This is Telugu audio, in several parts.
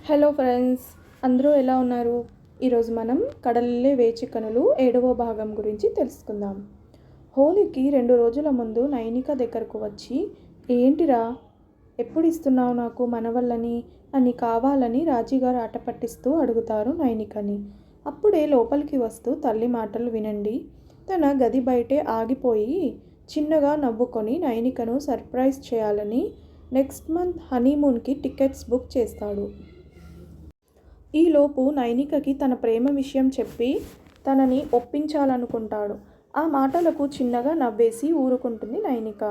హలో ఫ్రెండ్స్, అందరూ ఎలా ఉన్నారు? ఈరోజు మనం కడలిల్లే వేచికనులు 7వ భాగం గురించి తెలుసుకుందాం. హోలీకి 2 రోజుల ముందు నైనిక దగ్గరకు వచ్చి, ఏంటిరా ఎప్పుడు ఇస్తున్నావు నాకు మనవళ్ళని అని కావాలని రాజీగారు ఆట పట్టిస్తూ అడుగుతారు నైనికని. అప్పుడే లోపలికి వస్తూ తల్లి మాటలు వినండి తన గది బయటే ఆగిపోయి చిన్నగా నవ్వుకొని నైనికను సర్ప్రైజ్ చేయాలని నెక్స్ట్ మంత్ హనీమూన్కి టికెట్స్ బుక్ చేస్తాడు. ఈలోపు నైనికకి తన ప్రేమ విషయం చెప్పి తనని ఒప్పించాలనుకుంటాడు. ఆ మాటలకు చిన్నగా నవ్వేసి ఊరుకుంటుంది నైనిక.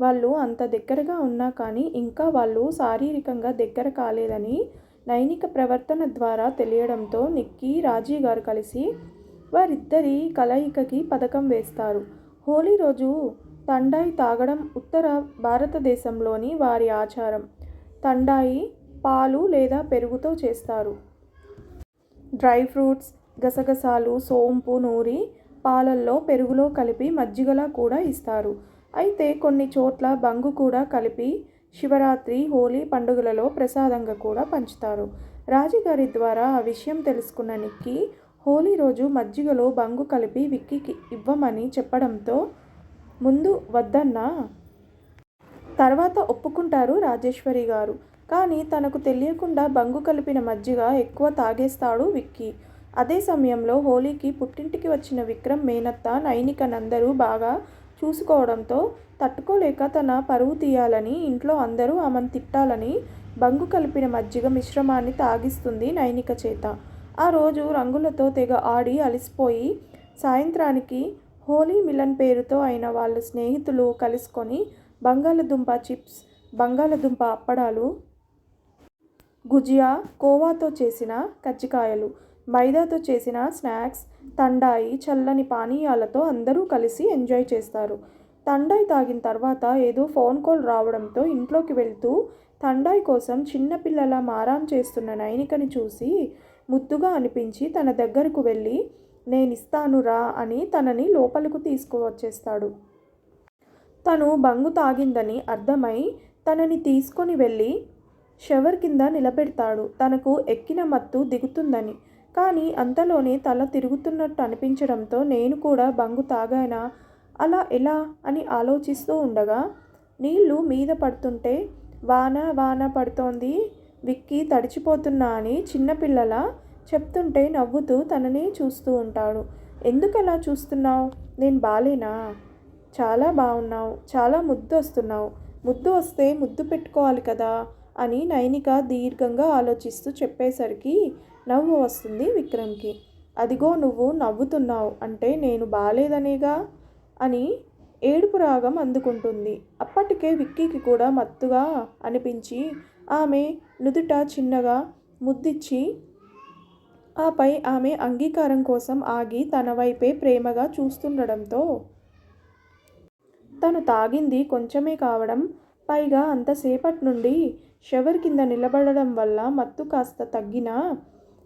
వాళ్ళు అంత దగ్గరగా ఉన్నా కానీ ఇంకా వాళ్ళు శారీరకంగా దగ్గర కాలేదని నైనిక ప్రవర్తన ద్వారా తెలియడంతో నిక్కీ, రాజీ గారు కలిసి వారిద్దరి కలయికకి పథకం వేస్తారు. హోలీ రోజు తండాయి తాగడం ఉత్తర భారతదేశంలోని వారి ఆచారం. తండాయి పాలు లేదా పెరుగుతో చేస్తారు. డ్రై ఫ్రూట్స్, గసగసాలు, సోంపు నూరి పాలల్లో పెరుగులో కలిపి మజ్జిగలా కూడా ఇస్తారు. అయితే కొన్ని చోట్ల బంగు కూడా కలిపి శివరాత్రి, హోలీ పండుగలలో ప్రసాదంగా కూడా పంచుతారు. రాజుగారి ద్వారా ఆ విషయం తెలుసుకున్న నిక్కీ హోలీ రోజు మజ్జిగలో బంగు కలిపి విక్కీకి ఇవ్వమని చెప్పడంతో ముందు వద్దన్నా తర్వాత ఒప్పుకుంటారు రాజేశ్వరి గారు. కానీ తనకు తెలియకుండా బంగు కలిపిన మజ్జిగ ఎక్కువ తాగేస్తాడు విక్కీ. అదే సమయంలో హోలీకి పుట్టింటికి వచ్చిన విక్రమ్ మేనత్త నైనికనందరూ బాగా చూసుకోవడంతో తట్టుకోలేక తన పరువు తీయాలని ఇంట్లో అందరూ ఆమెను తిట్టాలని బంగు కలిపిన మజ్జిగ మిశ్రమాన్ని తాగిస్తుంది నైనిక చేత. ఆ రోజు రంగులతో తెగ ఆడి అలిసిపోయి సాయంత్రానికి హోలీ మిలన్ పేరుతో అయిన వాళ్ళ స్నేహితులు కలుసుకొని బంగాళదుంప చిప్స్, బంగాళదుంప అప్పడాలు, గుజియా, కోవాతో చేసిన కజ్జికాయలు, మైదాతో చేసిన స్నాక్స్, తండాయి, చల్లని పానీయాలతో అందరూ కలిసి ఎంజాయ్ చేస్తారు. తండాయి తాగిన తర్వాత ఏదో ఫోన్ కాల్ రావడంతో ఇంట్లోకి వెళ్తూ తండాయి కోసం చిన్నపిల్లలా మారాం చేస్తున్న నైనికని చూసి ముద్దుగా అనిపించి తన దగ్గరకు వెళ్ళి నేనిస్తాను రా అని తనని లోపలకు తీసుకువచ్చేస్తాడు. తను బంగు తాగిందని అర్థమై తనని తీసుకొని వెళ్ళి షవర్ కింద నిలబెడతాడు. తనకు ఎక్కిన మత్తు దిగుతుందని. కానీ అంతలోనే తల తిరుగుతున్నట్టు అనిపించడంతో నేను కూడా బంగు తాగానా, అలా ఎలా అని ఆలోచిస్తూ ఉండగా నీళ్లు మీద పడుతుంటే వాన వాన పడుతోంది విక్కీ తడిచిపోతున్నా అని చిన్నపిల్లలా చెప్తుంటే నవ్వుతూ తనని చూస్తూ ఉంటాడు. ఎందుకలా చూస్తున్నావు? నేను బాలేనా? చాలా బాగున్నావు, చాలా ముద్దు వస్తున్నావు, ముద్దు వస్తే ముద్దు పెట్టుకోవాలి కదా అని నైనిక దీర్ఘంగా ఆలోచిస్తూ చెప్పేసరికి నవ్వు వస్తుంది విక్రమ్కి. అదిగో నువ్వు నవ్వుతున్నావు అంటే నేను బాలేదనేగా అని ఏడుపు రాగం అందుకుంటుంది. అప్పటికే విక్కీకి కూడా మత్తుగా అనిపించి ఆమె నుదుట చిన్నగా ముద్దిచ్చి ఆపై ఆమె అంగీకారం కోసం ఆగి తన వైపే ప్రేమగా చూస్తుండడంతో తను తాగింది కొంచెమే కావడం, పైగా అంతసేపటి నుండి షవర్ కింద నిలబడడం వల్ల మత్తు కాస్త తగ్గినా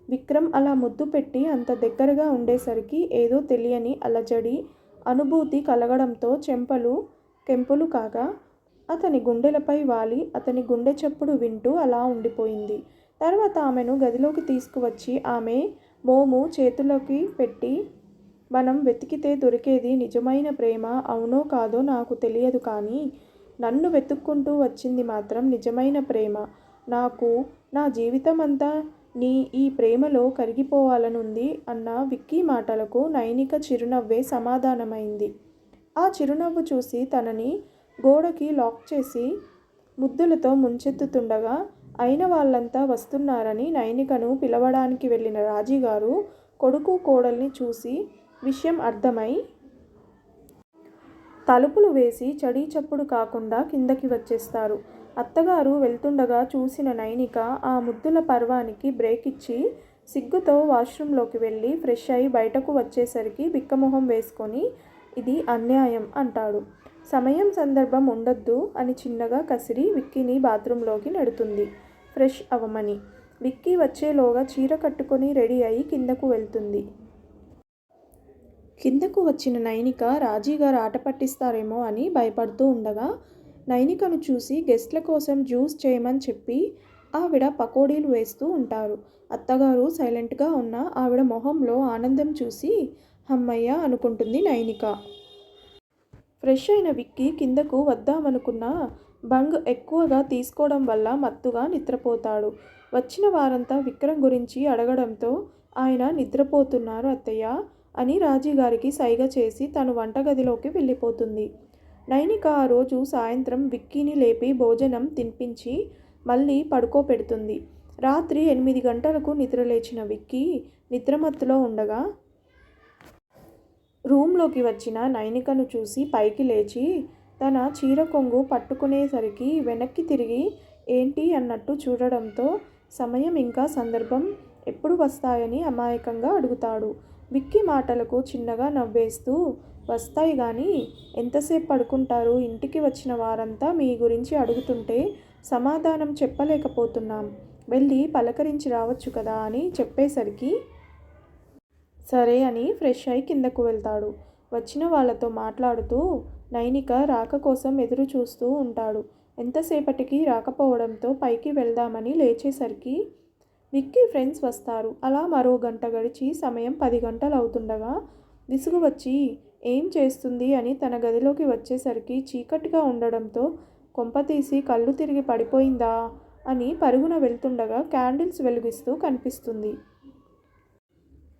విక్రమ్ అలా ముద్దు పెట్టి అంత దగ్గరగా ఉండేసరికి ఏదో తెలియని అలజడి అనుభూతి కలగడంతో చెంపలు కెంపులు కాగా అతని గుండెలపై వాలి అతని గుండె చప్పుడు వింటూ అలా ఉండిపోయింది. తర్వాత ఆమెను గదిలోకి తీసుకువచ్చి ఆమె మోము చేతులోకి పెట్టి మనం వెతికితే దొరికేది నిజమైన ప్రేమ అవునో కాదో నాకు తెలియదు కానీ నన్ను వెతుక్కుంటూ వచ్చింది మాత్రం నిజమైన ప్రేమ. నాకు నా జీవితం అంతా నీ ఈ ప్రేమలో కరిగిపోవాలనుంది అన్న విక్కీ మాటలకు నైనిక చిరునవ్వే సమాధానమైంది. ఆ చిరునవ్వు చూసి తనని గోడకి లాక్ చేసి ముద్దులతో ముంచెత్తుతుండగా అయిన వాళ్ళంతా వస్తున్నారని నైనికను పిలవడానికి వెళ్ళిన రాజీగారు కొడుకు కోడల్ని చూసి విషయం అర్థమై తలుపులు వేసి చడీ చప్పుడు కాకుండా కిందకి వచ్చేస్తారు. అత్తగారు వెళ్తుండగా చూసిన నైనిక ఆ ముద్దుల పర్వానికి బ్రేక్ ఇచ్చి సిగ్గుతో వాష్రూంలోకి వెళ్ళి ఫ్రెష్ అయి బయటకు వచ్చేసరికి బిక్కమొహం వేసుకొని ఇది అన్యాయం అంటాడు. సమయం సందర్భం ఉండొద్దు అని చిన్నగా కసిరి విక్కీని బాత్రూంలోకి నెడుతుంది ఫ్రెష్ అవ్వమని. విక్కీ వచ్చేలోగా చీర కట్టుకొని రెడీ అయి కిందకు వెళ్తుంది. కిందకు వచ్చిన నైనిక రాజీగారు ఆట పట్టిస్తారేమో అని భయపడుతూ ఉండగా నైనికను చూసి గెస్ట్ల కోసం జ్యూస్ చేయమని చెప్పి ఆవిడ పకోడీలు వేస్తూ ఉంటారు. అత్తగారు సైలెంట్గా ఉన్న ఆవిడ మొహంలో ఆనందం చూసి హమ్మయ్య అనుకుంటుంది నైనిక. ఫ్రెష్ అయిన విక్కీ కిందకు వద్దామనుకున్నా బంగ్ ఎక్కువగా తీసుకోవడం వల్ల మత్తుగా నిద్రపోతాడు. వచ్చిన వారంతా విక్రమ్ గురించి అడగడంతో ఆయన నిద్రపోతున్నారు అత్తయ్య అని రాజీగారికి సైగ చేసి తను వంటగదిలోకి వెళ్ళిపోతుంది. నైనిక ఆ రోజు సాయంత్రం విక్కీని లేపి భోజనం తినిపించి మళ్ళీ పడుకోపెడుతుంది. రాత్రి 8 గంటలకు నిద్రలేచిన విక్కీ నిద్రమత్తులో ఉండగా రూంలోకి వచ్చిన నైనికను చూసి పైకి లేచి తన చీర కొంగు పట్టుకునేసరికి వెనక్కి తిరిగి ఏంటి అన్నట్టు చూడడంతో సమయం ఇంకా సందర్భం ఎప్పుడు వస్తాయని అమాయకంగా అడుగుతాడు. విక్కీ మాటలకు చిన్నగా నవ్వేస్తూ వస్తాయి గానీ ఎంతసేపు పడుకుంటారు, ఇంటికి వచ్చిన వారంతా మీ గురించి అడుగుతుంటే సమాధానం చెప్పలేకపోతున్నాం, వెళ్ళి పలకరించి రావచ్చు కదా అని చెప్పేసరికి సరే అని ఫ్రెష్ అయి కిందకు వెళ్తాడు. వచ్చిన వాళ్ళతో మాట్లాడుతూ నైనిక రాక కోసం ఎదురు చూస్తూ ఉంటాడు. ఎంతసేపటికి రాకపోవడంతో పైకి వెళ్దామని లేచేసరికి విక్కీ ఫ్రెండ్స్ వస్తారు. అలా మరో గంట గడిచి సమయం 10 గంటలు అవుతుండగా విసుగు వచ్చి ఏం చేస్తుంది అని తన గదిలోకి వచ్చేసరికి చీకటిగా ఉండడంతో కొంపతీసి కళ్ళు తిరిగి పడిపోయిందా అని పరుగున వెళ్తుండగా క్యాండిల్స్ వెలిగిస్తూ కనిపిస్తుంది.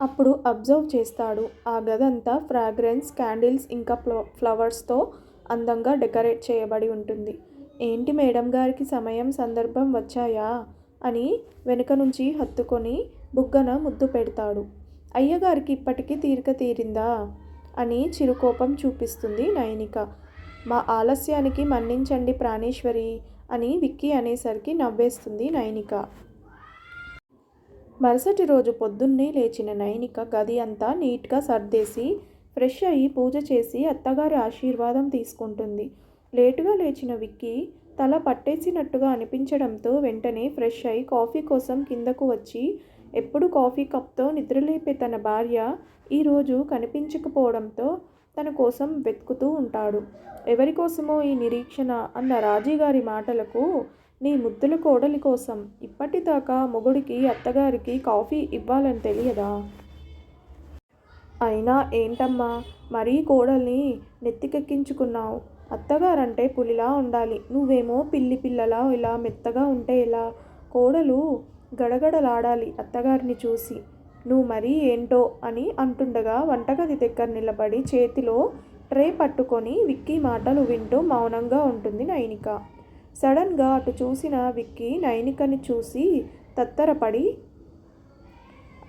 అప్పుడు అబ్జర్వ్ చేస్తాడు. ఆ గదంతా ఫ్రాగ్రెన్స్, క్యాండిల్స్ ఇంకా ఫ్లవర్స్తో అందంగా డెకరేట్ చేయబడి ఉంటుంది. ఏంటి మేడం గారికి సమయం సందర్భం వచ్చాయా అని వెనుక నుంచి హత్తుకొని బుగ్గన ముద్దు పెడతాడు. అయ్యగారికి ఇప్పటికీ తీరిక తీరిందా అని చిరుకోపం చూపిస్తుంది నైనిక. మా ఆలస్యానికి మన్నించండి ప్రాణేశ్వరి అని విక్కీ అనేసరికి నవ్వేస్తుంది నైనిక. మరుసటి రోజు పొద్దున్నే లేచిన నైనిక గది అంతా నీట్గా సర్దేసి ఫ్రెష్ అయ్యి పూజ చేసి అత్తగారి ఆశీర్వాదం తీసుకుంటుంది. లేటుగా లేచిన విక్కీ తల పట్టేసినట్టుగా అనిపించడంతో వెంటనే ఫ్రెష్ అయి కాఫీ కోసం కిందకు వచ్చి ఎప్పుడు కాఫీ కప్తో నిద్రలేపే తన భార్య ఈరోజు కనిపించకపోవడంతో తన కోసం వెతుకుతూ ఉంటాడు. ఎవరికోసమో ఈ నిరీక్షణ అన్న రాజీగారి మాటలకు నీ ముద్దుల కోడలి కోసం ఇప్పటిదాకా మొగుడికి అత్తగారికి కాఫీ ఇవ్వాలని తెలియదా? అయినా ఏంటమ్మా మరీ కోడల్ని నెత్తికెక్కించుకున్నావు. అత్తగారంటే పులిలా ఉండాలి, నువ్వేమో పిల్లి పిల్లలా ఇలా మెత్తగా ఉంటే ఎలా? కోడలు గడగడలాడాలి అత్తగారిని చూసి. నువ్వు మరీ ఏంటో అని అంటుండగా వంటగది దగ్గర నిలబడి చేతిలో ట్రే పట్టుకొని విక్కీ మాటలు వింటూ మౌనంగా ఉంటుంది నైనిక. సడన్గా అటు చూసిన విక్కీ నైనికని చూసి తత్తరపడి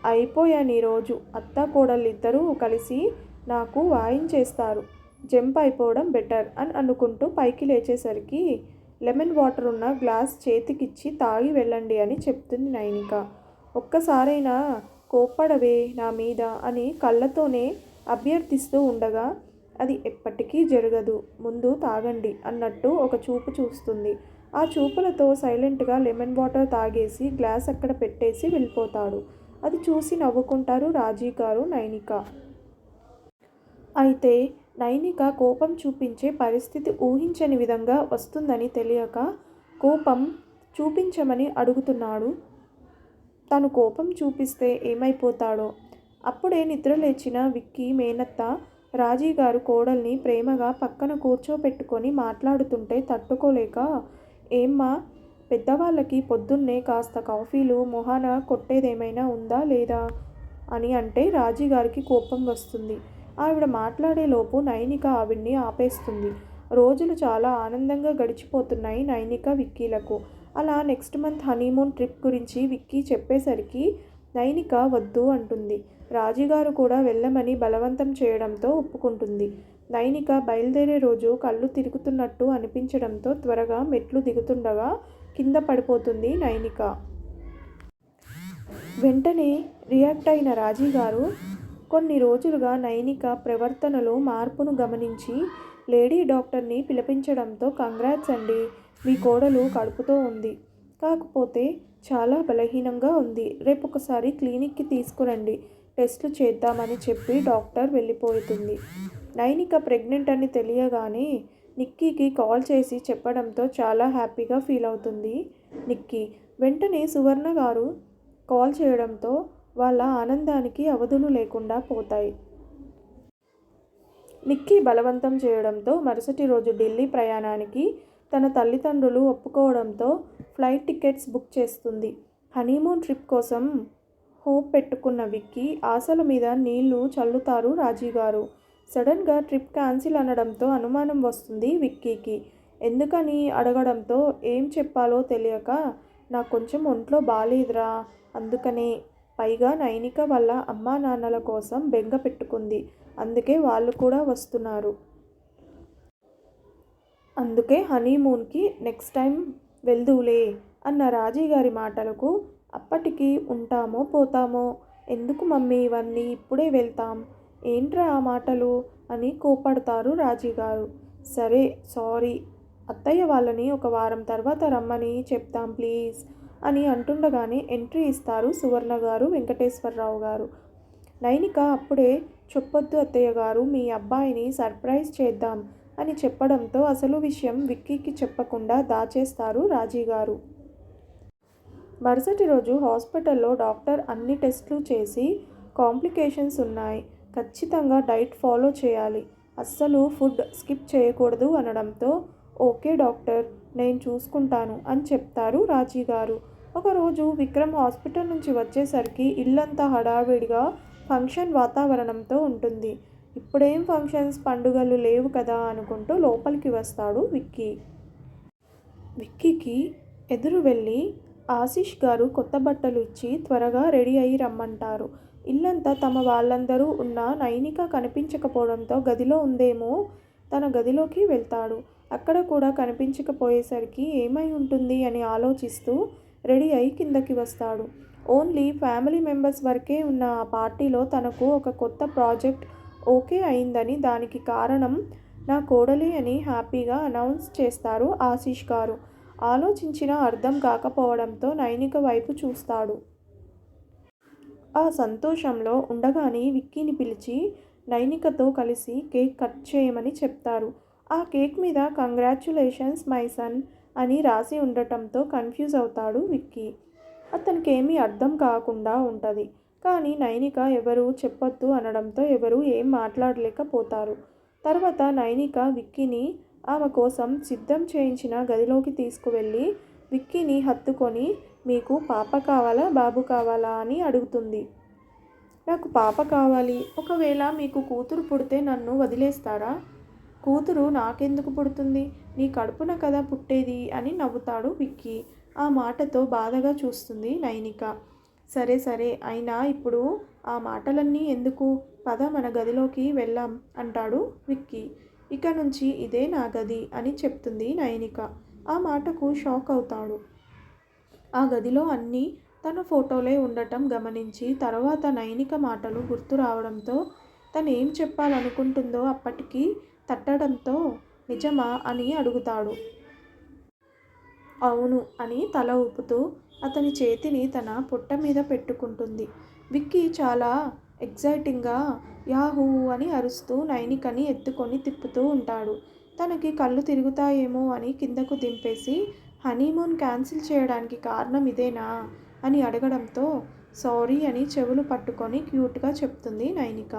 అయిపోయాను ఈరోజు, అత్త కోడళ్ళిద్దరూ కలిసి నాకు వాయించేస్తారు, జంప్ అయిపోవడం బెటర్ అని అనుకుంటూ పైకి లేచేసరికి లెమన్ వాటర్ ఉన్న గ్లాస్ చేతికిచ్చి తాగి వెళ్ళండి అని చెప్తుంది నైనిక. ఒక్కసారైనా కోప్పడవే నా మీద అని కళ్ళతోనే అభ్యర్థిస్తూ ఉండగా అది ఎప్పటికీ జరగదు, ముందు తాగండి అన్నట్టు ఒక చూపు చూస్తుంది. ఆ చూపులతో సైలెంట్గా లెమన్ వాటర్ తాగేసి గ్లాస్ అక్కడ పెట్టేసి వెళ్ళిపోతాడు. అది చూసి నవ్వుకుంటారు రాజీ గారు, నైనిక. అయితే నైనిక కోపం చూపించే పరిస్థితి ఊహించని విధంగా వస్తుందని తెలియక కోపం చూపించమని అడుగుతున్నాడు. తను కోపం చూపిస్తే ఏమైపోతాడో. అప్పుడే నిద్రలేచిన విక్కీ మేనత్త రాజీగారు కోడల్ని ప్రేమగా పక్కన కూర్చోపెట్టుకొని మాట్లాడుతుంటే తట్టుకోలేక ఏమ్మా పెద్దవాళ్ళకి పొద్దున్నే కాస్త కాఫీలు మొహాన కొట్టేదేమైనా ఉందా లేదా అని అంటే రాజీగారికి కోపం వస్తుంది. ఆవిడ మాట్లాడేలోపు నైనిక ఆవిడ్ని ఆపేస్తుంది. రోజులు చాలా ఆనందంగా గడిచిపోతున్నాయి నైనిక విక్కీలకు. అలా నెక్స్ట్ మంత్ హనీమూన్ ట్రిప్ గురించి విక్కీ చెప్పేసరికి నైనిక వద్దు అంటుంది. రాజీగారు కూడా వెళ్ళమని బలవంతం చేయడంతో ఒప్పుకుంటుంది. నైనిక బయలుదేరే రోజు కళ్ళు తిరుగుతున్నట్టు అనిపించడంతో త్వరగా మెట్లు దిగుతుండగా కింద పడిపోతుంది నైనిక. వెంటనే రియాక్ట్ అయిన రాజీగారు కొన్ని రోజులుగా నైనిక ప్రవర్తనలో మార్పును గమనించి లేడీ డాక్టర్ని పిలిపించడంతో కంగ్రాట్స్ అండి, మీ కోడలు కడుపుతో ఉంది, కాకపోతే చాలా బలహీనంగా ఉంది, రేపు ఒకసారి క్లినిక్కి తీసుకురండి, టెస్టులు చేద్దామని చెప్పి డాక్టర్ వెళ్ళిపోతుంది. నైనిక ప్రెగ్నెంట్ అని తెలియగానే నిక్కీకి కాల్ చేసి చెప్పడంతో చాలా హ్యాపీగా ఫీల్ అవుతుంది నిక్కీ. వెంటనే సువర్ణ గారు కాల్ చేయడంతో వాళ్ళ ఆనందానికి అవధులు లేకుండా పోతాయి. నిక్కీ బలవంతం చేయడంతో మరుసటి రోజు ఢిల్లీ ప్రయాణానికి తన తల్లిదండ్రులు ఒప్పుకోవడంతో ఫ్లైట్ టికెట్స్ బుక్ చేస్తుంది. హనీమూన్ ట్రిప్ కోసం హోప్ పెట్టుకున్న విక్కీ ఆశల మీద నీళ్లు చల్లుతారు రాజీగారు. సడన్గా ట్రిప్ క్యాన్సిల్ అనడంతో అనుమానం వస్తుంది విక్కీకి. ఎందుకని అడగడంతో ఏం చెప్పాలో తెలియక నాకు కొంచెం ఒంట్లో బాలేదురా అందుకనే, పైగా నైనిక వాళ్ళ అమ్మా నాన్నల కోసం బెంగ పెట్టుకుంది, అందుకే వాళ్ళు కూడా వస్తున్నారు. అందుకే హనీమూన్కి నెక్స్ట్ టైం వెళ్దువులే అన్న రాజీగారి మాటలకు అప్పటికి ఉంటామో పోతామో, ఎందుకు మమ్మీ ఇవన్నీ, ఇప్పుడే వెళ్తాం, ఏంట్రా ఆ మాటలు అని కోపడతారు రాజీగారు. సరే సారీ, అత్తయ్య వాళ్ళని ఒక వారం తర్వాత రమ్మని చెప్తాం ప్లీజ్ అని అంటుండగానే ఎంట్రీ ఇస్తారు సువర్ణ గారు, వెంకటేశ్వరరావు గారు. నైనిక అప్పుడే చెప్పొద్దు అత్తయ్య గారు, మీ అబ్బాయిని సర్ప్రైజ్ చేద్దాం అని చెప్పడంతో అసలు విషయం విక్కీకి చెప్పకుండా దాచేస్తారు రాజీగారు. మరుసటి రోజు హాస్పిటల్లో డాక్టర్ అన్ని టెస్టులు చేసి కాంప్లికేషన్స్ ఉన్నాయి, ఖచ్చితంగా డైట్ ఫాలో చేయాలి, అస్సలు ఫుడ్ స్కిప్ చేయకూడదు అనడంతో ఓకే డాక్టర్, నేను చూసుకుంటాను అని చెప్తారు రాజీగారు. ఒకరోజు విక్రమ్ హాస్పిటల్ నుంచి వచ్చేసరికి ఇల్లంతా హడావిడిగా ఫంక్షన్ వాతావరణంతో ఉంటుంది. ఇప్పుడేం ఫంక్షన్స్, పండుగలు లేవు కదా అనుకుంటూ లోపలికి వస్తాడు విక్కీ. విక్కీకి ఎదురు వెళ్ళి ఆశీష్ గారు కొత్త బట్టలు ఇచ్చి త్వరగా రెడీ అయి రమ్మంటారు. ఇల్లంతా తమ వాళ్ళందరూ ఉన్నా నైనిక కనిపించకపోవడంతో గదిలో ఉందేమో తన గదిలోకి వెళ్తాడు. అక్కడ కూడా కనిపించకపోయేసరికి ఏమై ఉంటుంది అని ఆలోచిస్తూ రెడీ అయి కిందకి వస్తాడు. ఓన్లీ ఫ్యామిలీ మెంబర్స్ వరకే ఉన్న ఆ పార్టీలో తనకు ఒక కొత్త ప్రాజెక్ట్ ఓకే అయిందని, దానికి కారణం నా కోడలి అని హ్యాపీగా అనౌన్స్ చేస్తారు ఆశీష్ గారు. ఆలోచించినా అర్థం కాకపోవడంతో నైనిక వైపు చూస్తాడు. ఆ సంతోషంలో ఉండగానే విక్కీని పిలిచి నైనికతో కలిసి కేక్ కట్ చేయమని చెప్తారు. ఆ కేక్ మీద కంగ్రాచ్యులేషన్స్ మై సన్ అని రాసి ఉండటంతో కన్ఫ్యూజ్ అవుతాడు విక్కీ. అతనికి ఏమీ అర్థం కాకుండా ఉంటుంది. కానీ నైనిక ఎవరు చెప్పొద్దు అనడంతో ఎవరు ఏం మాట్లాడలేకపోతారు. తర్వాత నైనిక విక్కీని ఆమె కోసం సిద్ధం చేయించిన గదిలోకి తీసుకువెళ్ళి విక్కీని హత్తుకొని మీకు పాప కావాలా బాబు కావాలా అని అడుగుతుంది. నాకు పాప కావాలి, ఒకవేళ మీకు కూతురు పుడితే నన్ను వదిలేస్తారా? కూతురు నాకెందుకు పుడుతుంది, నీ కడుపున కదా పుట్టేది అని నవ్వుతాడు విక్కీ. ఆ మాటతో బాధగా చూస్తుంది నైనిక. సరే సరే, అయినా ఇప్పుడు ఆ మాటలన్నీ ఎందుకు, పద మన గదిలోకి వెళ్ళాం అంటాడు విక్కీ. ఇక నుంచి ఇదే నా గది అని చెప్తుంది నైనిక. ఆ మాటకు షాక్ అవుతాడు. ఆ గదిలో అన్నీ తన ఫోటోలే ఉండటం గమనించి తర్వాత నైనిక మాటలు గుర్తు రావడంతో తను ఏం చెప్పాలనుకుంటుందో అప్పటికి తట్టడంతో నిజమా అని అడుగుతాడు. అవును అని తల ఊపుతూ అతని చేతిని తన పొట్ట మీద పెట్టుకుంటుంది. విక్కీ చాలా ఎగ్జైటింగ్గా యాహూ అని అరుస్తూ నైనికని ఎత్తుకొని తిప్పుతూ ఉంటాడు. తనకి కళ్ళు తిరుగుతాయేమో అని కిందకు దింపేసి హనీమూన్ క్యాన్సిల్ చేయడానికి కారణం ఇదేనా అని అడగడంతో సారీ అని చెవులు పట్టుకొని క్యూట్గా చెప్తుంది నైనిక.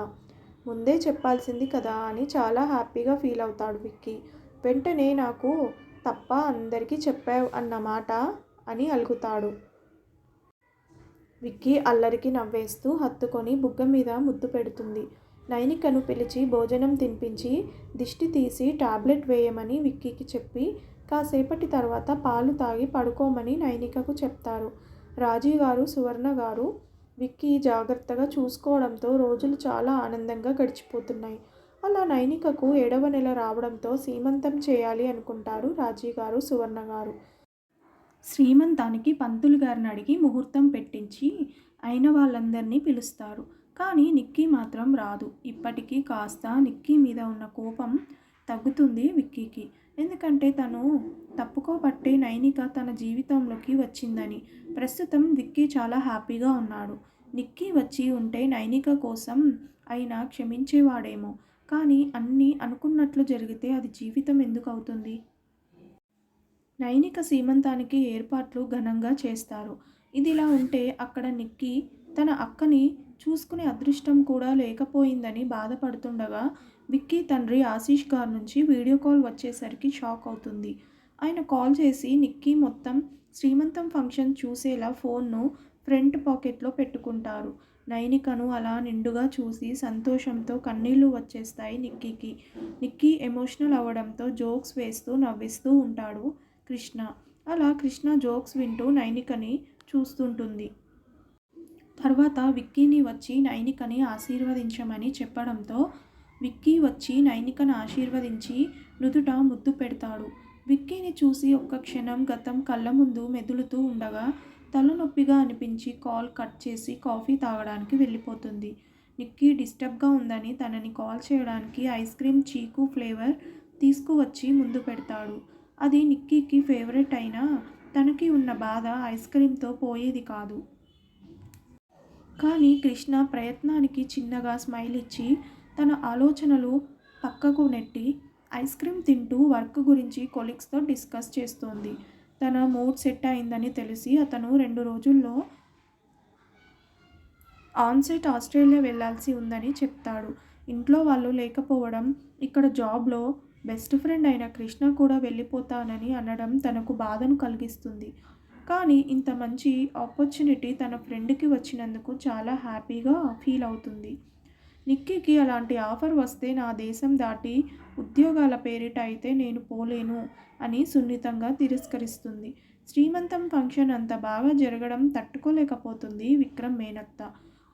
ముందే చెప్పాల్సింది కదా అని చాలా హ్యాపీగా ఫీల్ అవుతాడు విక్కీ. వెంటనే నాకు తప్ప అందరికీ చెప్పావు అన్నమాట అని అలుగుతాడు. విక్కీ అల్లరికి నవ్వేస్తూ హత్తుకొని బుగ్గ మీద ముద్దు పెడుతుంది. నైనికను పిలిచి భోజనం తినిపించి దిష్టి తీసి టాబ్లెట్ వేయమని విక్కీకి చెప్పి కాసేపటి తర్వాత పాలు తాగి పడుకోమని నైనికకు చెప్తారు. రాజీగారు, సువర్ణ గారు విక్కీ జాగ్రత్తగా చూసుకోవడంతో రోజులు చాలా ఆనందంగా గడిచిపోతున్నాయి. అలా నైనికకు 7వ నెల రావడంతో సీమంతం చేయాలి అనుకుంటారు రాజీగారు, సువర్ణ గారు. శ్రీమంతానికి పంతులు గారిని అడిగి ముహూర్తం పెట్టించి అయిన వాళ్ళందరినీ పిలుస్తారు. కానీ నిక్కీ మాత్రం రాదు. ఇప్పటికీ కాస్త నిక్కీ మీద ఉన్న కోపం తగ్గుతుంది విక్కీకి. ఎందుకంటే తను తప్పుకోబట్టే నైనిక తన జీవితంలోకి వచ్చిందని. ప్రస్తుతం విక్కీ చాలా హ్యాపీగా ఉన్నాడు. నిక్కీ వచ్చి ఉంటే నైనిక కోసం అయినా క్షమించేవాడేమో. కానీ అన్నీ అనుకున్నట్లు జరిగితే అది జీవితం ఎందుకు అవుతుంది? నైనిక సీమంతానికి ఏర్పాట్లు ఘనంగా చేస్తారు. ఇదిలా ఉంటే అక్కడ నిక్కీ తన అక్కని చూసుకునే అదృష్టం కూడా లేకపోయిందని బాధపడుతుండగా విక్కీ తండ్రి ఆశీష్ గారి నుంచి వీడియో కాల్ వచ్చేసరికి షాక్ అవుతుంది. ఆయన కాల్ చేసి నిక్కీ మొత్తం శ్రీమంతం ఫంక్షన్ చూసేలా ఫోన్ను ఫ్రంట్ పాకెట్లో పెట్టుకుంటారు. నైనికను అలా నిండుగా చూసి సంతోషంతో కన్నీళ్లు వచ్చేస్తాయి నిక్కీకి. నిక్కీ ఎమోషనల్ అవ్వడంతో జోక్స్ వేస్తూ నవ్విస్తూ ఉంటాడు కృష్ణ. అలా కృష్ణ జోక్స్ వింటూ నైనికని చూస్తుంటుంది. తర్వాత విక్కీని వచ్చి నైనికని ఆశీర్వదించమని చెప్పడంతో విక్కీ వచ్చి నైనికను ఆశీర్వదించి నుదుట ముద్దు పెడతాడు. విక్కీని చూసి ఒక్క క్షణం గతం కళ్ళ ముందు మెదులుతూ ఉండగా తలనొప్పిగా అనిపించి కాల్ కట్ చేసి కాఫీ తాగడానికి వెళ్ళిపోతుంది. నిక్కీ డిస్టర్బ్గా ఉందని తనని కాల్ చేయడానికి ఐస్ క్రీమ్ చీకు ఫ్లేవర్ తీసుకువచ్చి ముందు పెడతాడు. అది నిక్కీకి ఫేవరెట్ అయినా తనకి ఉన్న బాధ ఐస్ క్రీమ్తో పోయేది కాదు. కానీ కృష్ణ ప్రయత్నానికి చిన్నగా స్మైల్ ఇచ్చి తన ఆలోచనలు పక్కకు నెట్టి ఐస్ క్రీమ్ తింటూ వర్క్ గురించి కొలీగ్స్తో డిస్కస్ చేస్తోంది. తన మూడ్ సెట్ అయిందని తెలిసి అతను 2 రోజుల్లో ఆన్సైట్ ఆస్ట్రేలియా వెళ్లాల్సి ఉందని చెప్తాడు. ఇంట్లో వాళ్ళు లేకపోవడం, ఇక్కడ జాబ్లో బెస్ట్ ఫ్రెండ్ అయిన కృష్ణ కూడా వెళ్ళిపోతానని అనడం తనకు బాధను కలిగిస్తుంది. కానీ ఇంత మంచి ఆపర్చునిటీ తన ఫ్రెండ్కి వచ్చినందుకు చాలా హ్యాపీగా ఫీల్ అవుతుంది. నిక్కీకి అలాంటి ఆఫర్ వస్తే నా దేశం దాటి ఉద్యోగాల పేరిట అయితే నేను పోలేను అని సున్నితంగా తిరస్కరిస్తుంది. శ్రీమంతం ఫంక్షన్ అంత బాగా జరగడం తట్టుకోలేకపోతుంది విక్రమ్ మేనత్త.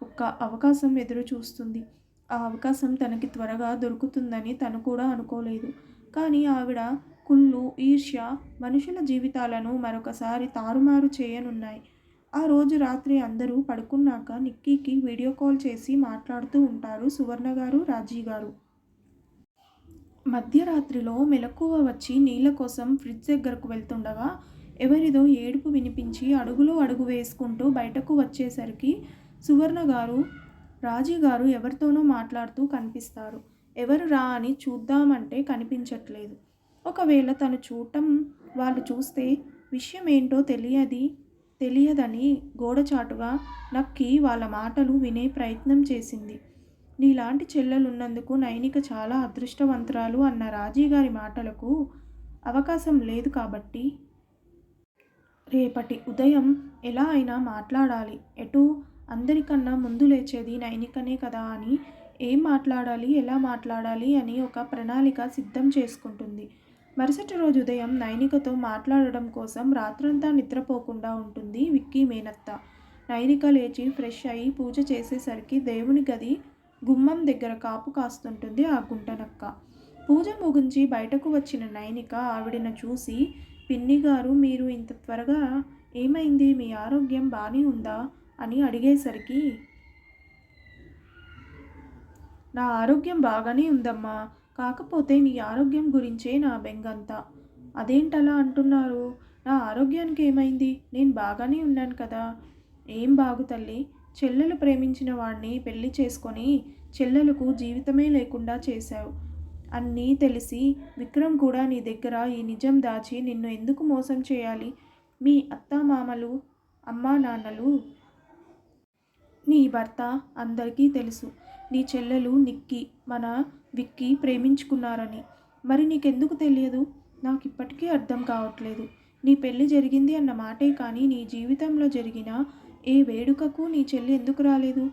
ఒక్క అవకాశం ఎదురు చూస్తుంది. ఆ అవకాశం తనకి త్వరగా దొరుకుతుందని తను కూడా అనుకోలేదు. కానీ ఆవిడ కుళ్ళు, ఈర్ష్య మనుషుల జీవితాలను మరొకసారి తారుమారు చేయనున్నాయి. ఆ రోజు రాత్రి అందరూ పడుకున్నాక నిక్కీకి వీడియో కాల్ చేసి మాట్లాడుతూ ఉంటారు సువర్ణ గారు, రాజీ గారు. మధ్యరాత్రిలో మెలకువ వచ్చి నీళ్ల కోసం ఫ్రిడ్జ్ దగ్గరకు వెళ్తుండగా ఎవరిదో ఏడుపు వినిపించి అడుగులో అడుగు వేసుకుంటూ బయటకు వచ్చేసరికి సువర్ణ గారు, రాజీ గారు ఎవరితోనో మాట్లాడుతూ కనిపిస్తారు. ఎవరు రా అని చూద్దామంటే కనిపించట్లేదు. ఒకవేళ తను చూడటం వాళ్ళు చూస్తే విషయం ఏంటో తెలియదని గోడచాటుగా నక్కి వాళ్ళ మాటలు వినే ప్రయత్నం చేసింది. నీలాంటి చెల్లెలున్నందుకు నైనిక చాలా అదృష్టవంతురాలు అన్న రాజీగారి మాటలకు అవకాశం లేదు కాబట్టి రేపటి ఉదయం ఎలా అయినా మాట్లాడాలి. ఎటు అందరికన్నా ముందు లేచేది నైనికనే కదా అని ఏం మాట్లాడాలి, ఎలా మాట్లాడాలి అని ఒక ప్రణాళిక సిద్ధం చేసుకుంటుంది. మరుసటి రోజు ఉదయం నైనికతో మాట్లాడడం కోసం రాత్రంతా నిద్రపోకుండా ఉంటుంది విక్కీ మేనత్త. నైనిక లేచి ఫ్రెష్ అయి పూజ చేసేసరికి దేవుని గది గుమ్మం దగ్గర కాపు కాస్తుంటుంది ఆ గుంటనక్క. పూజ ముగించి బయటకు వచ్చిన నైనిక ఆవిడను చూసి, పిన్ని గారు మీరు ఇంత త్వరగా ఏమైంది, మీ ఆరోగ్యం బాగానే ఉందా అని అడిగేసరికి, నా ఆరోగ్యం బాగానే ఉందమ్మా, కాకపోతే నీ ఆరోగ్యం గురించే నా బెంగంతా. అదేంటలా అంటున్నారు? నా ఆరోగ్యానికి ఏమైంది? నేను బాగానే ఉన్నాను కదా. ఏం బాగు తల్లి, చెల్లెలు ప్రేమించిన వాడిని పెళ్లి చేసుకొని చెల్లెలకు జీవితమే లేకుండా చేశావు. అన్నీ తెలిసి విక్రమ్ కూడా నీ దగ్గర ఈ నిజం దాచి నిన్ను ఎందుకు మోసం చేయాలి? మీ అత్తామామలు, అమ్మా నాన్నలు, నీ భర్త అందరికీ తెలుసు నీ చెల్లెలు నిక్కీ మన విక్కీ ప్రేమించుకున్నారని. మరి నీకెందుకు తెలియదు? నాకు ఇప్పటికీ అర్థం కావట్లేదు. నీ పెళ్ళి జరిగింది అన్న మాటే కానీ నీ జీవితంలో జరిగిన ఏ వేడుకకు నీ చెల్లి ఎందుకు రాలేదు?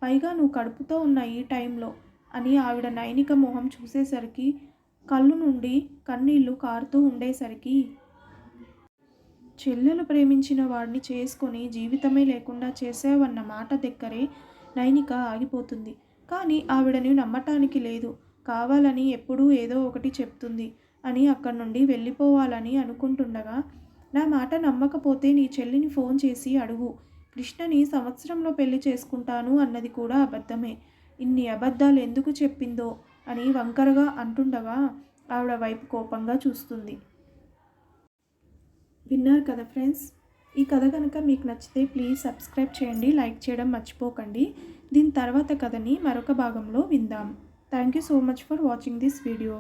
పైగా నువ్వు కడుపుతో ఉన్న ఈ టైంలో అని ఆవిడ నైనిక మొహం చూసేసరికి కళ్ళు నుండి కన్నీళ్లు కారుతూ ఉండేసరికి, చెల్లెలు ప్రేమించిన వాడిని చేసుకొని జీవితమే లేకుండా చేసావన్న మాట దగ్గరే నైనిక ఆగిపోతుంది. కానీ ఆవిడని నమ్మటానికి లేదు. కావాలని ఎప్పుడూ ఏదో ఒకటి చెప్తుంది అని అక్కడి నుండి వెళ్ళిపోవాలని అనుకుంటుండగా, నా మాట నమ్మకపోతే నీ చెల్లిని ఫోన్ చేసి అడుగు. కృష్ణని సంవత్సరంలో పెళ్లి చేసుకుంటాను అన్నది కూడా అబద్ధమే. ఇన్ని అబద్ధాలు ఎందుకు చెప్పిందో అని వంకరగా అంటుండగా ఆవిడ వైపు కోపంగా చూస్తుంది. విన్నారు కదా ఫ్రెండ్స్, ఈ కథ కనుక మీకు నచ్చితే ప్లీజ్ సబ్స్క్రైబ్ చేయండి, లైక్ చేయడం మర్చిపోకండి. దీని తర్వాత కథని మరొక భాగంలో విందాం. Thank you so much for watching this video.